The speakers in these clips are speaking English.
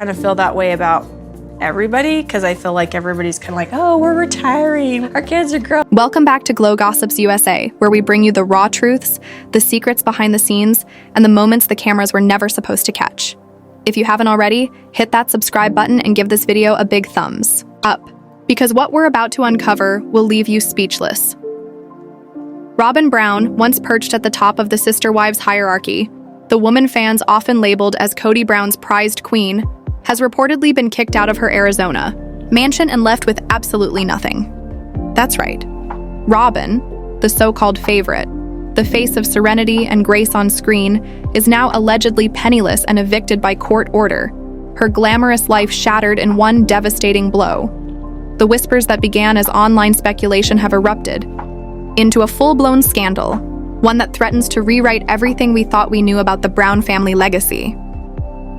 kind of feel that way about everybody because I feel like everybody's kind of like, oh, we're retiring. Our kids are grown. Welcome back to Glow Gossips USA, where we bring you the raw truths, the secrets behind the scenes, and the moments the cameras were never supposed to catch. If you haven't already, hit that subscribe button and give this video a big thumbs up, because what we're about to uncover will leave you speechless. Robyn Brown, once perched at the top of the sister wives hierarchy, the woman fans often labeled as Kody Brown's prized queen, has reportedly been kicked out of her Arizona mansion and left with absolutely nothing. That's right. Robyn, the so-called favorite, the face of serenity and grace on screen, is now allegedly penniless and evicted by court order, her glamorous life shattered in one devastating blow. The whispers that began as online speculation have erupted into a full-blown scandal, one that threatens to rewrite everything we thought we knew about the Brown family legacy.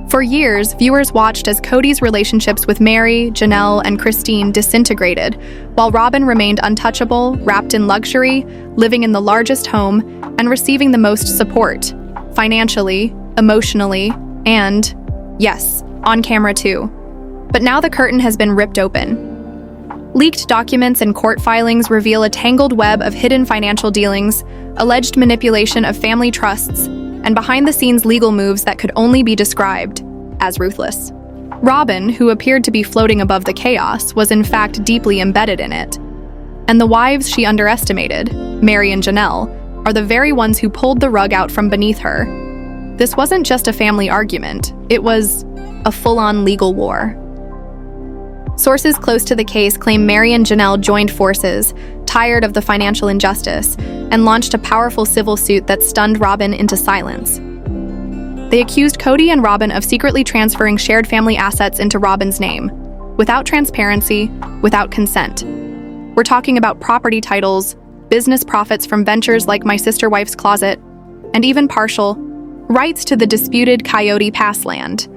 For years, viewers watched as Kody's relationships with Meri, Janelle, and Christine disintegrated, while Robyn remained untouchable, wrapped in luxury, living in the largest home, and receiving the most support, financially, emotionally, and, yes, on camera too. But now the curtain has been ripped open. Leaked documents and court filings reveal a tangled web of hidden financial dealings, alleged manipulation of family trusts, and behind-the-scenes legal moves that could only be described as ruthless. Robyn, who appeared to be floating above the chaos, was in fact deeply embedded in it. And the wives she underestimated, Meri and Janelle, are the very ones who pulled the rug out from beneath her. This wasn't just a family argument, it was a full-on legal war. Sources close to the case claim Meri and Janelle joined forces, tired of the financial injustice, and launched a powerful civil suit that stunned Robyn into silence. They accused Kody and Robyn of secretly transferring shared family assets into Robyn's name, without transparency, without consent. We're talking about property titles, business profits from ventures like My Sister Wife's Closet, and even partial rights to the disputed Coyote Pass land.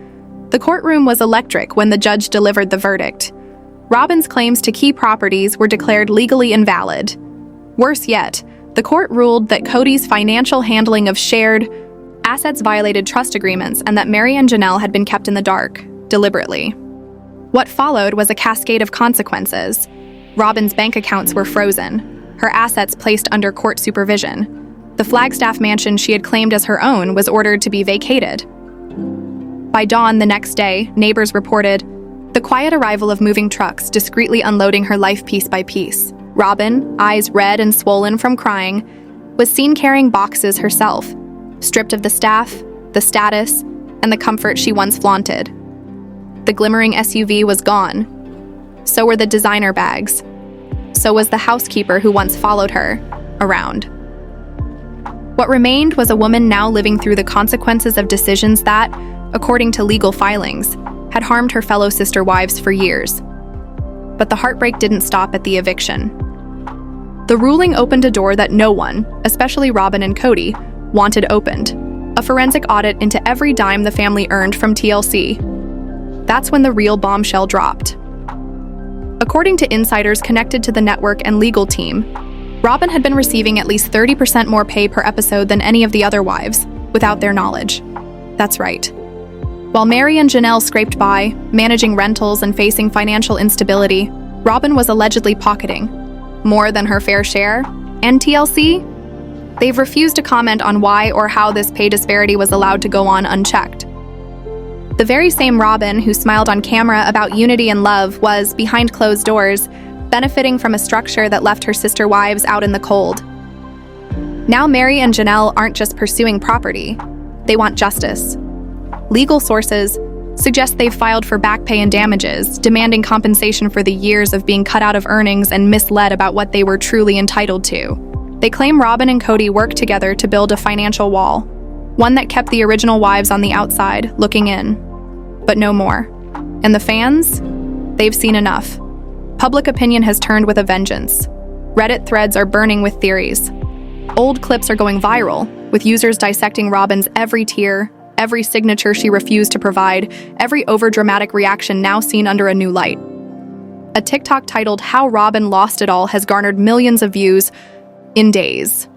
The courtroom was electric when the judge delivered the verdict. Robyn's claims to key properties were declared legally invalid. Worse yet, the court ruled that Kody's financial handling of shared assets violated trust agreements and that Meri and Janelle had been kept in the dark, deliberately. What followed was a cascade of consequences. Robyn's bank accounts were frozen, her assets placed under court supervision. The Flagstaff mansion she had claimed as her own was ordered to be vacated. By dawn the next day, neighbors reported the quiet arrival of moving trucks discreetly unloading her life piece by piece. Robyn, eyes red and swollen from crying, was seen carrying boxes herself, stripped of the staff, the status, and the comfort she once flaunted. The glimmering SUV was gone. So were the designer bags. So was the housekeeper who once followed her around. What remained was a woman now living through the consequences of decisions that, according to legal filings, had harmed her fellow sister wives for years. But the heartbreak didn't stop at the eviction. The ruling opened a door that no one, especially Robyn and Kody, wanted opened: a forensic audit into every dime the family earned from TLC. That's when the real bombshell dropped. According to insiders connected to the network and legal team, Robyn had been receiving at least 30% more pay per episode than any of the other wives, without their knowledge. That's right. While Meri and Janelle scraped by, managing rentals and facing financial instability, Robyn was allegedly pocketing more than her fair share. And TLC? They've refused to comment on why or how this pay disparity was allowed to go on unchecked. The very same Robyn who smiled on camera about unity and love was, behind closed doors, benefiting from a structure that left her sister wives out in the cold. Now Meri and Janelle aren't just pursuing property, they want justice. Legal sources suggest they've filed for back pay and damages, demanding compensation for the years of being cut out of earnings and misled about what they were truly entitled to. They claim Robyn and Kody worked together to build a financial wall, one that kept the original wives on the outside, looking in. But no more. And the fans? They've seen enough. Public opinion has turned with a vengeance. Reddit threads are burning with theories. Old clips are going viral, with users dissecting Robyn's every tear, every signature she refused to provide, every overdramatic reaction now seen under a new light. A TikTok titled "How Robyn Lost It All" has garnered millions of views in days.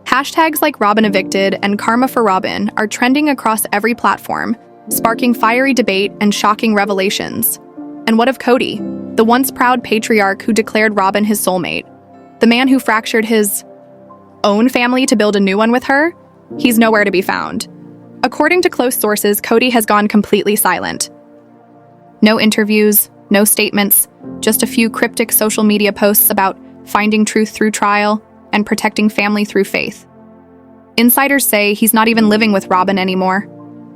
Hashtags like Robyn Evicted and Karma for Robyn are trending across every platform, sparking fiery debate and shocking revelations. And what of Kody, the once proud patriarch who declared Robyn his soulmate? The man who fractured his own family to build a new one with her? He's nowhere to be found. According to close sources, Kody has gone completely silent. No interviews, no statements, just a few cryptic social media posts about finding truth through trial and protecting family through faith. Insiders say he's not even living with Robyn anymore.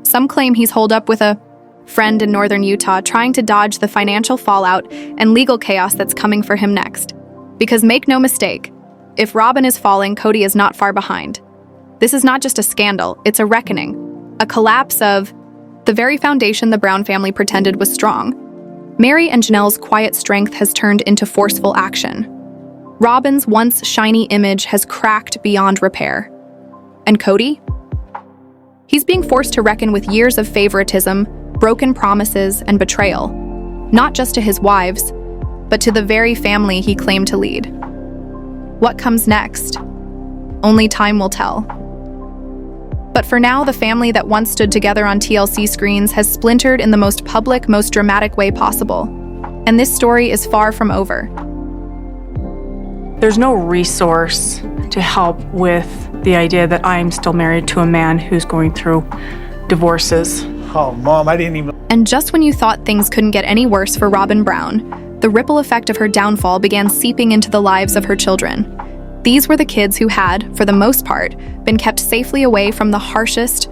Some claim he's holed up with a friend in northern Utah trying to dodge the financial fallout and legal chaos that's coming for him next. Because make no mistake, if Robyn is falling, Kody is not far behind. This is not just a scandal, it's a reckoning, a collapse of the very foundation the Brown family pretended was strong. Meri and Janelle's quiet strength has turned into forceful action. Robyn's once shiny image has cracked beyond repair. And Kody? He's being forced to reckon with years of favoritism, broken promises, and betrayal, not just to his wives, but to the very family he claimed to lead. What comes next? Only time will tell. But for now, the family that once stood together on TLC screens has splintered in the most public, most dramatic way possible. And this story is far from over. There's no resource to help with the idea that I'm still married to a man who's going through divorces. Oh, Mom, I didn't even... And just when you thought things couldn't get any worse for Robyn Brown, the ripple effect of her downfall began seeping into the lives of her children. These were the kids who had, for the most part, been kept safely away from the harshest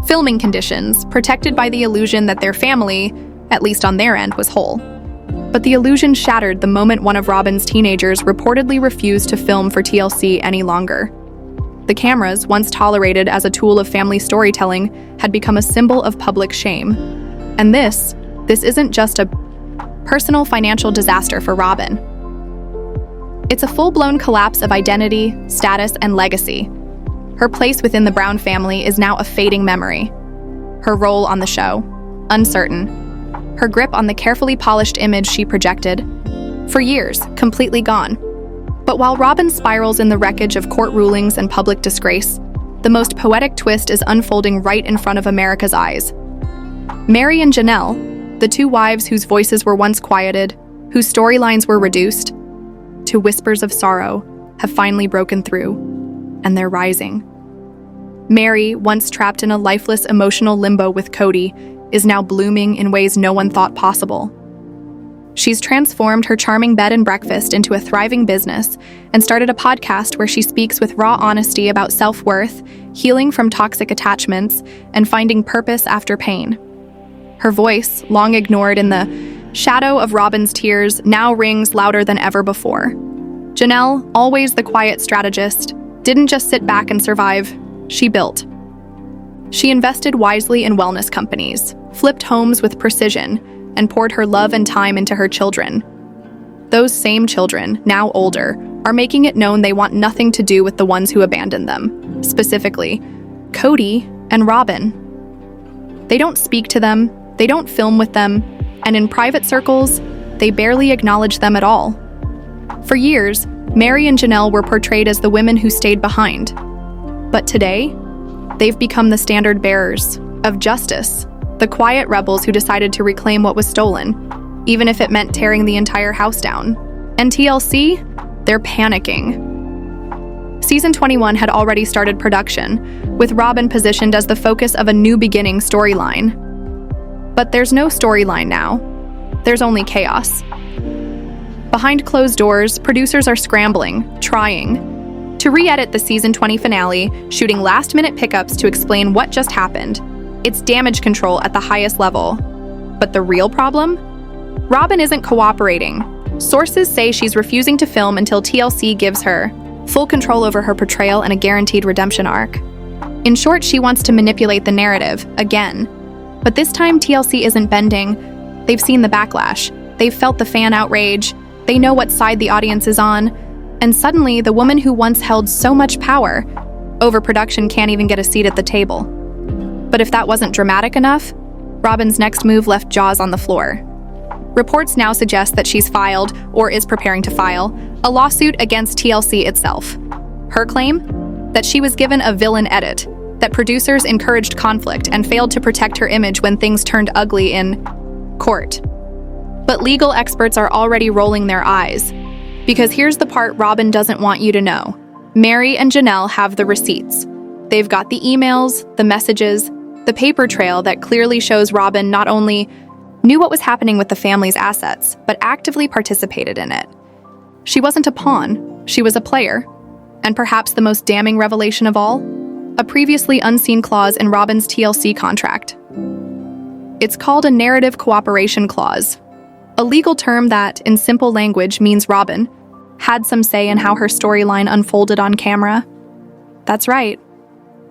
filming conditions, protected by the illusion that their family, at least on their end, was whole. But the illusion shattered the moment one of Robyn's teenagers reportedly refused to film for TLC any longer. The cameras, once tolerated as a tool of family storytelling, had become a symbol of public shame. And this isn't just a personal financial disaster for Robyn. It's a full-blown collapse of identity, status, and legacy. Her place within the Brown family is now a fading memory. Her role on the show, uncertain. Her grip on the carefully polished image she projected, for years, completely gone. But while Robyn spirals in the wreckage of court rulings and public disgrace, the most poetic twist is unfolding right in front of America's eyes. Meri and Janelle, the two wives whose voices were once quieted, whose storylines were reduced to whispers of sorrow, have finally broken through, and they're rising. Meri, once trapped in a lifeless emotional limbo with Kody, is now blooming in ways no one thought possible. She's transformed her charming bed and breakfast into a thriving business and started a podcast where she speaks with raw honesty about self-worth, healing from toxic attachments, and finding purpose after pain. Her voice, long ignored in the shadow of Robyn's tears, now rings louder than ever before. Janelle, always the quiet strategist, didn't just sit back and survive, she built. She invested wisely in wellness companies, flipped homes with precision, and poured her love and time into her children. Those same children, now older, are making it known they want nothing to do with the ones who abandoned them, specifically Kody and Robyn. They don't speak to them, they don't film with them, and in private circles, they barely acknowledge them at all. For years, Meri and Janelle were portrayed as the women who stayed behind. But today, they've become the standard bearers of justice, the quiet rebels who decided to reclaim what was stolen, even if it meant tearing the entire house down. And TLC, they're panicking. Season 21 had already started production, with Robyn positioned as the focus of a new beginning storyline. But there's no storyline now. There's only chaos. Behind closed doors, producers are scrambling, trying to re-edit the season 20 finale, shooting last-minute pickups to explain what just happened. It's damage control at the highest level. But the real problem? Robyn isn't cooperating. Sources say she's refusing to film until TLC gives her full control over her portrayal and a guaranteed redemption arc. In short, she wants to manipulate the narrative, again. But this time, TLC isn't bending. They've seen the backlash. They've felt the fan outrage. They know what side the audience is on. And suddenly, the woman who once held so much power over production can't even get a seat at the table. But if that wasn't dramatic enough, Robyn's next move left jaws on the floor. Reports now suggest that she's filed, or is preparing to file, a lawsuit against TLC itself. Her claim? That she was given a villain edit, that producers encouraged conflict and failed to protect her image when things turned ugly in court. But legal experts are already rolling their eyes. Because here's the part Robyn doesn't want you to know. Meri and Janelle have the receipts. They've got the emails, the messages, the paper trail that clearly shows Robyn not only knew what was happening with the family's assets, but actively participated in it. She wasn't a pawn, she was a player. And perhaps the most damning revelation of all? A previously unseen clause in Robyn's TLC contract. It's called a narrative cooperation clause, a legal term that, in simple language, means Robyn had some say in how her storyline unfolded on camera. That's right.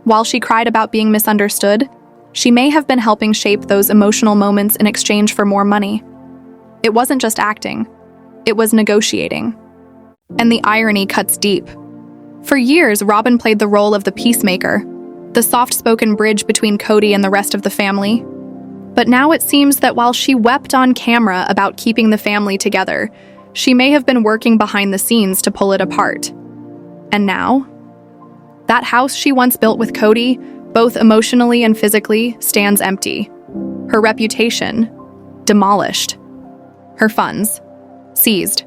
While she cried about being misunderstood, she may have been helping shape those emotional moments in exchange for more money. It wasn't just acting, it was negotiating. And the irony cuts deep. For years, Robyn played the role of the peacemaker, the soft-spoken bridge between Kody and the rest of the family. But now it seems that while she wept on camera about keeping the family together, she may have been working behind the scenes to pull it apart. And now? That house she once built with Kody, both emotionally and physically, stands empty. Her reputation, demolished. Her funds, seized.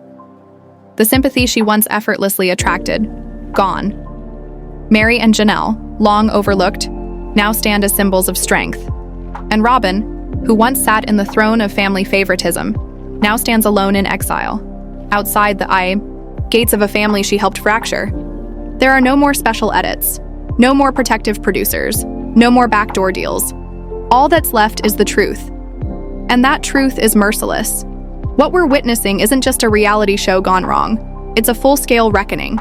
The sympathy she once effortlessly attracted, gone. Meri and Janelle, long overlooked, now stand as symbols of strength. And Robyn, who once sat in the throne of family favoritism, now stands alone in exile, outside the gates of a family she helped fracture. There are no more special edits, no more protective producers, no more backdoor deals. All that's left is the truth. And that truth is merciless. What we're witnessing isn't just a reality show gone wrong. It's a full-scale reckoning.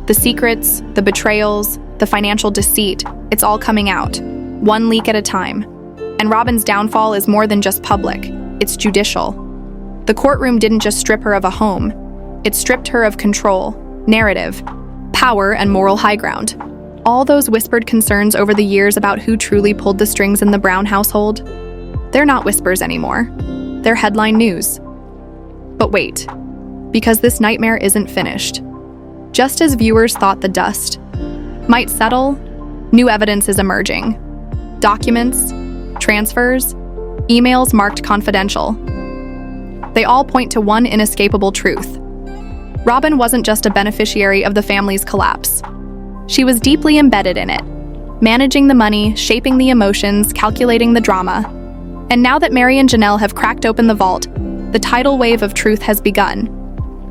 The secrets, the betrayals, the financial deceit, it's all coming out, one leak at a time. And Robyn's downfall is more than just public, it's judicial. The courtroom didn't just strip her of a home, it stripped her of control, narrative, power, and moral high ground. All those whispered concerns over the years about who truly pulled the strings in the Brown household, they're not whispers anymore. They're headline news. But wait, because this nightmare isn't finished. Just as viewers thought the dust might settle, new evidence is emerging. Documents, transfers, emails marked confidential. They all point to one inescapable truth. Robyn wasn't just a beneficiary of the family's collapse. She was deeply embedded in it, managing the money, shaping the emotions, calculating the drama. And now that Meri and Janelle have cracked open the vault, the tidal wave of truth has begun.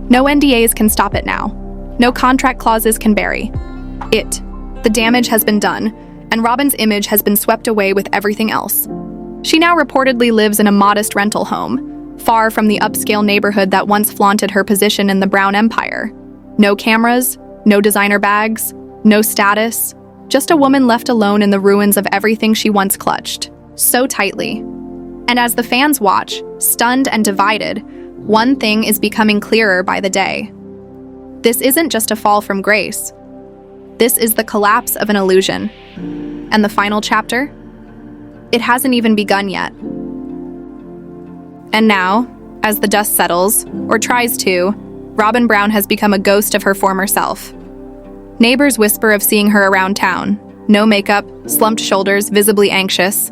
No NDAs can stop it now. No contract clauses can bury it. The damage has been done, and Robyn's image has been swept away with everything else. She now reportedly lives in a modest rental home, far from the upscale neighborhood that once flaunted her position in the Brown Empire. No cameras, no designer bags, no status, just a woman left alone in the ruins of everything she once clutched so tightly. And as the fans watch, stunned and divided, one thing is becoming clearer by the day. This isn't just a fall from grace. This is the collapse of an illusion. And the final chapter? It hasn't even begun yet. And now, as the dust settles, or tries to, Robyn Brown has become a ghost of her former self. Neighbors whisper of seeing her around town. No makeup, slumped shoulders, visibly anxious.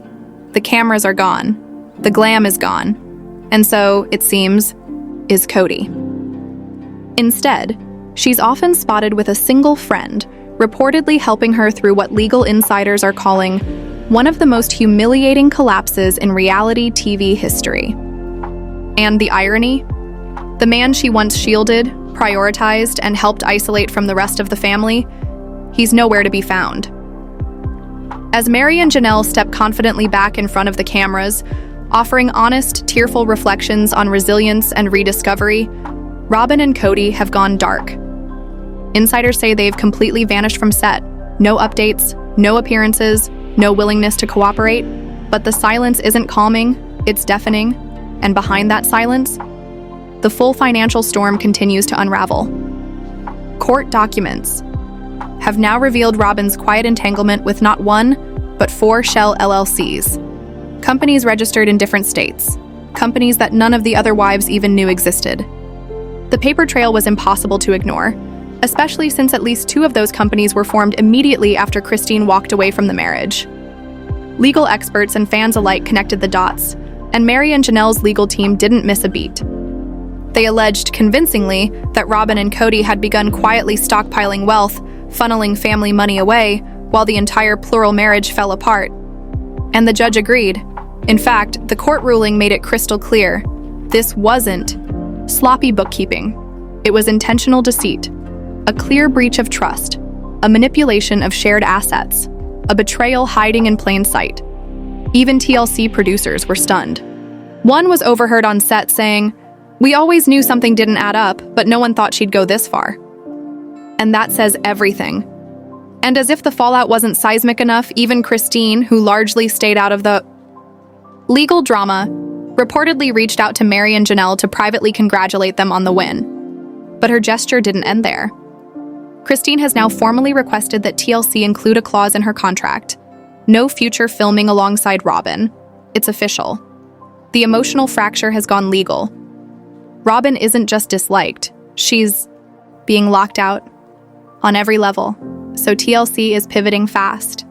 The cameras are gone. The glam is gone. And so, it seems, is Kody. Instead, she's often spotted with a single friend, reportedly helping her through what legal insiders are calling one of the most humiliating collapses in reality TV history. And the irony? The man she once shielded, prioritized, and helped isolate from the rest of the family, he's nowhere to be found. As Meri and Janelle step confidently back in front of the cameras, offering honest, tearful reflections on resilience and rediscovery, Robyn and Kody have gone dark. Insiders say they've completely vanished from set. No updates, no appearances, no willingness to cooperate. But the silence isn't calming, it's deafening. And behind that silence, the full financial storm continues to unravel. Court documents have now revealed Robyn's quiet entanglement with not one, but 4 shell LLCs. Companies registered in different states. Companies that none of the other wives even knew existed. The paper trail was impossible to ignore. especially since at least 2 of those companies were formed immediately after Christine walked away from the marriage. Legal experts and fans alike connected the dots, and Meri and Janelle's legal team didn't miss a beat. They alleged convincingly that Robyn and Kody had begun quietly stockpiling wealth, funneling family money away, while the entire plural marriage fell apart. And the judge agreed. In fact, the court ruling made it crystal clear. This wasn't sloppy bookkeeping. It was intentional deceit, a clear breach of trust, a manipulation of shared assets, a betrayal hiding in plain sight. Even TLC producers were stunned. One was overheard on set saying, "We always knew something didn't add up, but no one thought she'd go this far." And that says everything. And as if the fallout wasn't seismic enough, even Christine, who largely stayed out of the legal drama, reportedly reached out to Meri and Janelle to privately congratulate them on the win. But her gesture didn't end there. Christine has now formally requested that TLC include a clause in her contract. No future filming alongside Robyn. It's official. The emotional fracture has gone legal. Robyn isn't just disliked, she's being locked out on every level, so TLC is pivoting fast.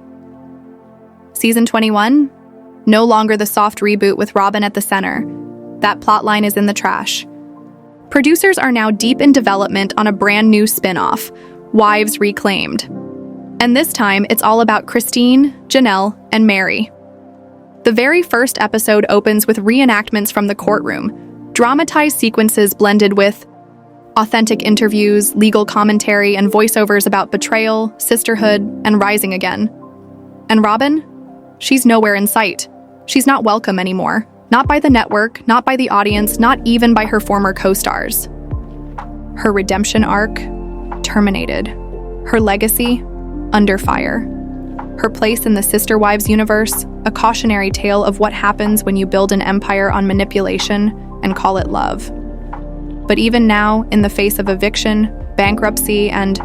Season 21? No longer the soft reboot with Robyn at the center. That plotline is in the trash. Producers are now deep in development on a brand new spin-off, Wives Reclaimed. And this time, it's all about Christine, Janelle, and Meri. The very first episode opens with reenactments from the courtroom, dramatized sequences blended with authentic interviews, legal commentary, and voiceovers about betrayal, sisterhood, and rising again. And Robyn? She's nowhere in sight. She's not welcome anymore. Not by the network, not by the audience, not even by her former co-stars. Her redemption arc? Terminated. Her legacy? Under fire. Her place in the Sister Wives universe? A cautionary tale of what happens when you build an empire on manipulation and call it love. But even now, in the face of eviction, bankruptcy, and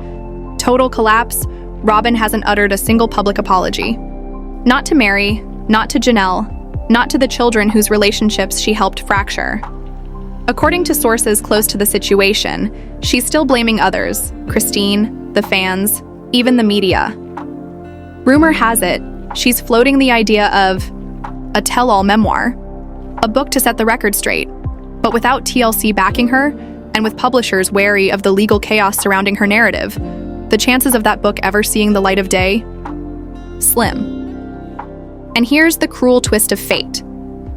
total collapse, Robyn hasn't uttered a single public apology. Not to Meri, not to Janelle, not to the children whose relationships she helped fracture. According to sources close to the situation, she's still blaming others, Christine, the fans, even the media. Rumor has it, she's floating the idea of a tell-all memoir, a book to set the record straight, but without TLC backing her, and with publishers wary of the legal chaos surrounding her narrative, the chances of that book ever seeing the light of day? Slim. And here's the cruel twist of fate.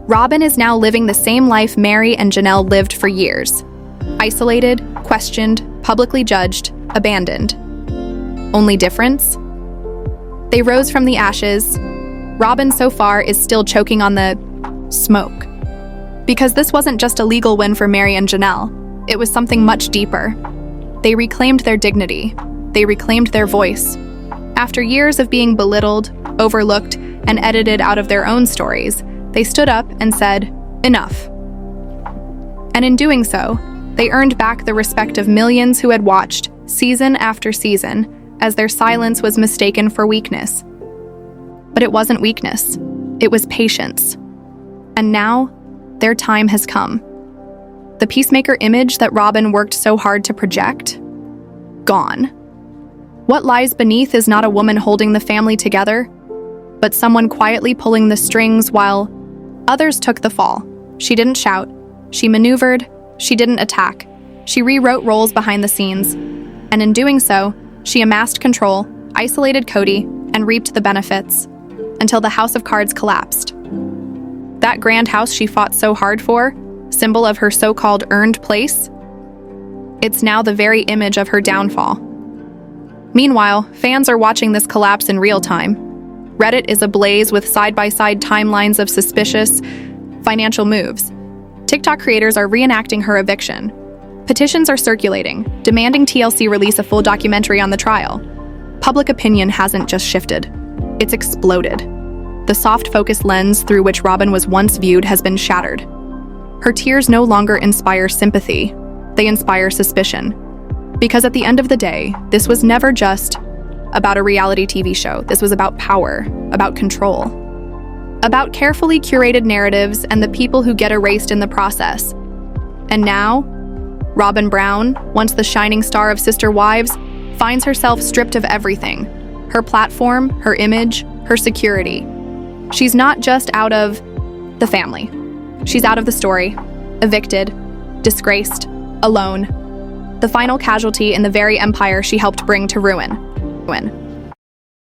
Robyn is now living the same life Meri and Janelle lived for years. Isolated, questioned, publicly judged, abandoned. Only difference? They rose from the ashes. Robyn so far is still choking on the smoke. Because this wasn't just a legal win for Meri and Janelle. It was something much deeper. They reclaimed their dignity. They reclaimed their voice. After years of being belittled, overlooked, and edited out of their own stories, they stood up and said, "Enough." And in doing so, they earned back the respect of millions who had watched, season after season, as their silence was mistaken for weakness. But it wasn't weakness. It was patience. And now, their time has come. The peacemaker image that Robyn worked so hard to project? Gone. What lies beneath is not a woman holding the family together, but someone quietly pulling the strings while others took the fall. She didn't shout. She maneuvered. She didn't attack. She rewrote roles behind the scenes. And in doing so, she amassed control, isolated Kody, and reaped the benefits, until the House of Cards collapsed. That grand house she fought so hard for, symbol of her so-called earned place, it's now the very image of her downfall. Meanwhile, fans are watching this collapse in real time. Reddit is ablaze with side-by-side timelines of suspicious financial moves. TikTok creators are reenacting her eviction. Petitions are circulating, demanding TLC release a full documentary on the trial. Public opinion hasn't just shifted. It's exploded. The soft-focus lens through which Robyn was once viewed has been shattered. Her tears no longer inspire sympathy. They inspire suspicion. Because at the end of the day, this was never just about a reality TV show. This was about power, about control, about carefully curated narratives and the people who get erased in the process. And now, Robyn Brown, once the shining star of Sister Wives, finds herself stripped of everything: her platform, her image, her security. She's not just out of the family. She's out of the story, evicted, disgraced, alone. The final casualty in the very empire she helped bring to ruin.